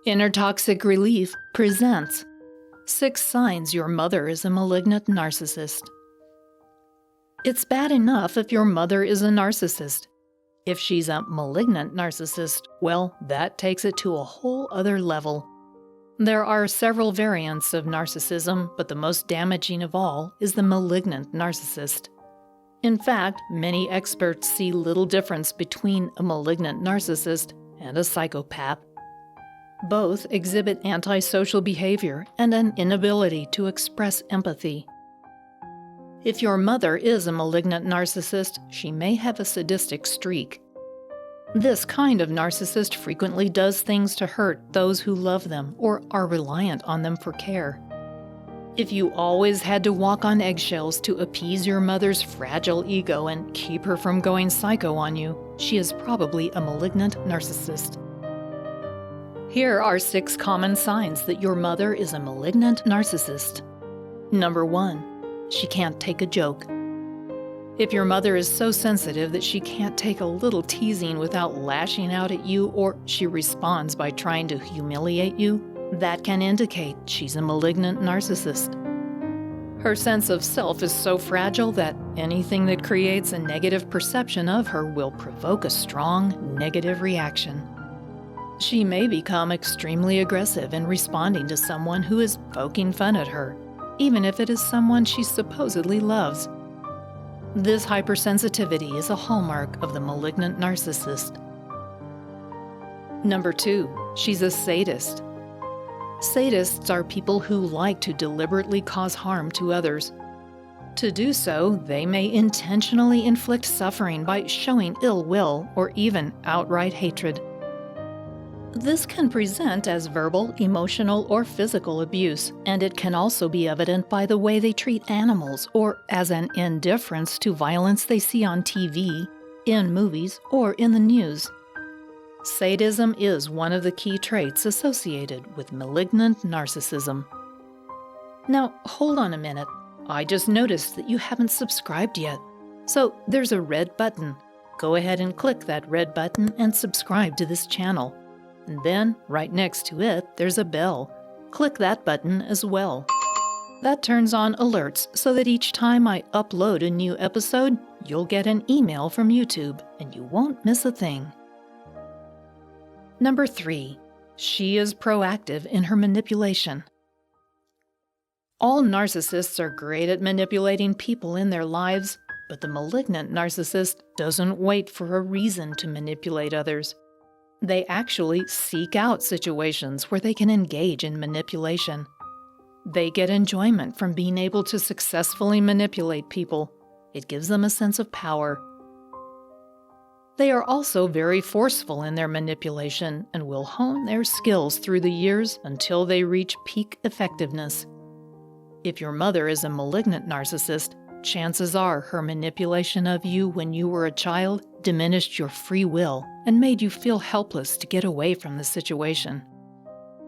Inner Toxic Relief presents 6 Signs Your Mother is a Malignant Narcissist. It's bad enough if your mother is a narcissist. If she's a malignant narcissist, well, that takes it to a whole other level. There are several variants of narcissism, but the most damaging of all is the malignant narcissist. In fact, many experts see little difference between a malignant narcissist and a psychopath. Both exhibit antisocial behavior and an inability to express empathy. If your mother is a malignant narcissist, she may have a sadistic streak. This kind of narcissist frequently does things to hurt those who love them or are reliant on them for care. If you always had to walk on eggshells to appease your mother's fragile ego and keep her from going psycho on you, she is probably a malignant narcissist. Here are 6 common signs that your mother is a malignant narcissist. Number 1. She can't take a joke. If your mother is so sensitive that she can't take a little teasing without lashing out at you, or she responds by trying to humiliate you, that can indicate she's a malignant narcissist. Her sense of self is so fragile that anything that creates a negative perception of her will provoke a strong negative reaction. She may become extremely aggressive in responding to someone who is poking fun at her, even if it is someone she supposedly loves. This hypersensitivity is a hallmark of the malignant narcissist. Number 2. She's a sadist. Sadists are people who like to deliberately cause harm to others. To do so, they may intentionally inflict suffering by showing ill will or even outright hatred. This can present as verbal, emotional, or physical abuse, and it can also be evident by the way they treat animals or as an indifference to violence they see on TV, in movies, or in the news. Sadism is one of the key traits associated with malignant narcissism. Now, hold on a minute. I just noticed that you haven't subscribed yet. So there's a red button. Go ahead and click that red button and subscribe to this channel. And then, right next to it, there's a bell. Click that button as well. That turns on alerts so that each time I upload a new episode, you'll get an email from YouTube and you won't miss a thing. Number 3. She is proactive in her manipulation. All narcissists are great at manipulating people in their lives, but the malignant narcissist doesn't wait for a reason to manipulate others. They actually seek out situations where they can engage in manipulation. They get enjoyment from being able to successfully manipulate people. It gives them a sense of power. They are also very forceful in their manipulation and will hone their skills through the years until they reach peak effectiveness. If your mother is a malignant narcissist, chances are her manipulation of you when you were a child diminished your free will and made you feel helpless to get away from the situation.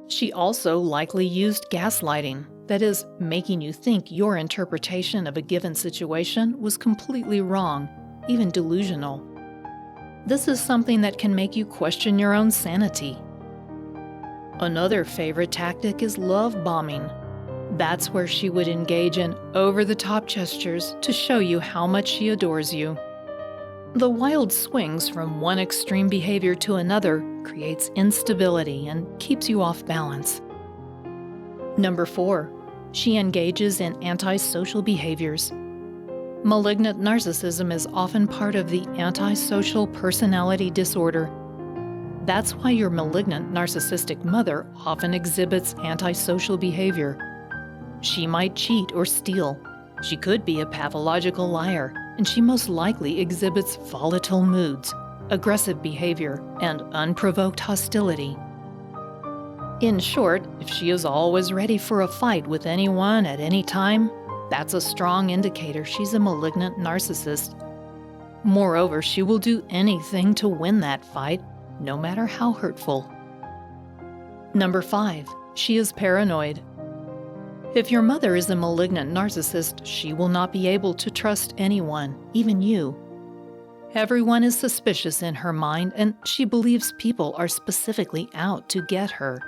She also likely used gaslighting, that is, making you think your interpretation of a given situation was completely wrong, even delusional. This is something that can make you question your own sanity. Another favorite tactic is love bombing. That's where she would engage in over-the-top gestures to show you how much she adores you. The wild swings from one extreme behavior to another creates instability and keeps you off balance. Number 4. She engages in antisocial behaviors. Malignant narcissism is often part of the antisocial personality disorder. That's why your malignant narcissistic mother often exhibits antisocial behavior. She might cheat or steal. She could be a pathological liar, and she most likely exhibits volatile moods, aggressive behavior, and unprovoked hostility. In short, if she is always ready for a fight with anyone at any time, that's a strong indicator she's a malignant narcissist. Moreover, she will do anything to win that fight, no matter how hurtful. Number 5. She is paranoid. If your mother is a malignant narcissist, she will not be able to trust anyone, even you. Everyone is suspicious in her mind, and she believes people are specifically out to get her.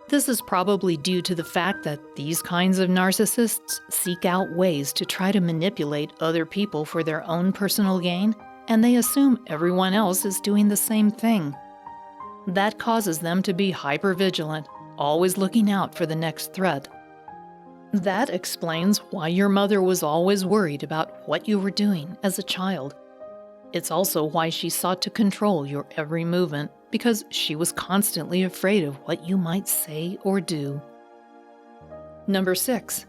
This is probably due to the fact that these kinds of narcissists seek out ways to try to manipulate other people for their own personal gain, and they assume everyone else is doing the same thing. That causes them to be hypervigilant, always looking out for the next threat. That explains why your mother was always worried about what you were doing as a child. It's also why she sought to control your every movement, because she was constantly afraid of what you might say or do. Number 6.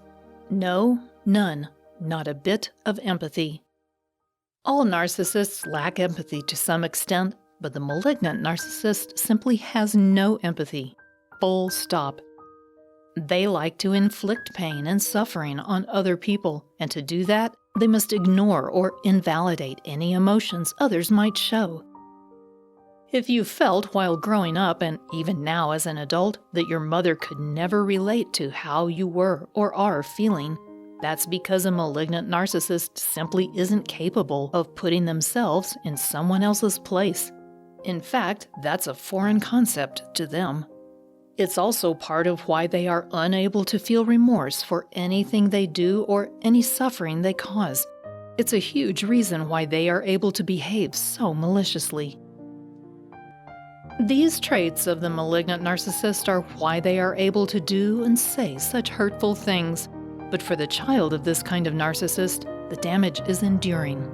No, none, not a bit of empathy. All narcissists lack empathy to some extent, but the malignant narcissist simply has no empathy. Full stop. They like to inflict pain and suffering on other people, and to do that, they must ignore or invalidate any emotions others might show. If you felt while growing up, and even now as an adult, that your mother could never relate to how you were or are feeling, that's because a malignant narcissist simply isn't capable of putting themselves in someone else's place. In fact, that's a foreign concept to them. It's also part of why they are unable to feel remorse for anything they do or any suffering they cause. It's a huge reason why they are able to behave so maliciously. These traits of the malignant narcissist are why they are able to do and say such hurtful things. But for the child of this kind of narcissist, the damage is enduring.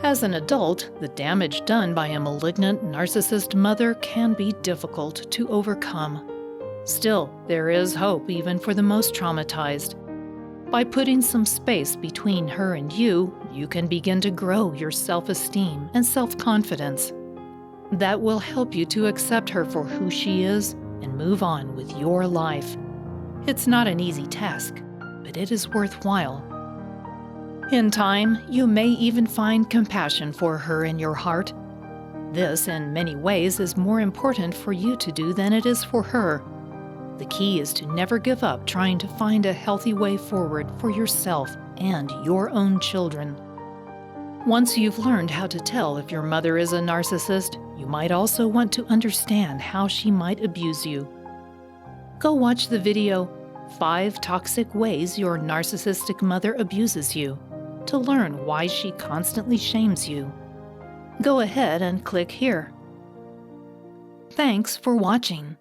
As an adult, the damage done by a malignant narcissist mother can be difficult to overcome. Still, there is hope even for the most traumatized. By putting some space between her and you can begin to grow your self-esteem and self-confidence. That will help you to accept her for who she is and move on with your life. It's not an easy task, but it is worthwhile. In time, you may even find compassion for her in your heart. This, in many ways, is more important for you to do than it is for her. The key is to never give up trying to find a healthy way forward for yourself and your own children. Once you've learned how to tell if your mother is a narcissist, you might also want to understand how she might abuse you. Go watch the video, 5 Toxic Ways Your Narcissistic Mother Abuses You, to learn why she constantly shames you. Go ahead and click here. Thanks for watching.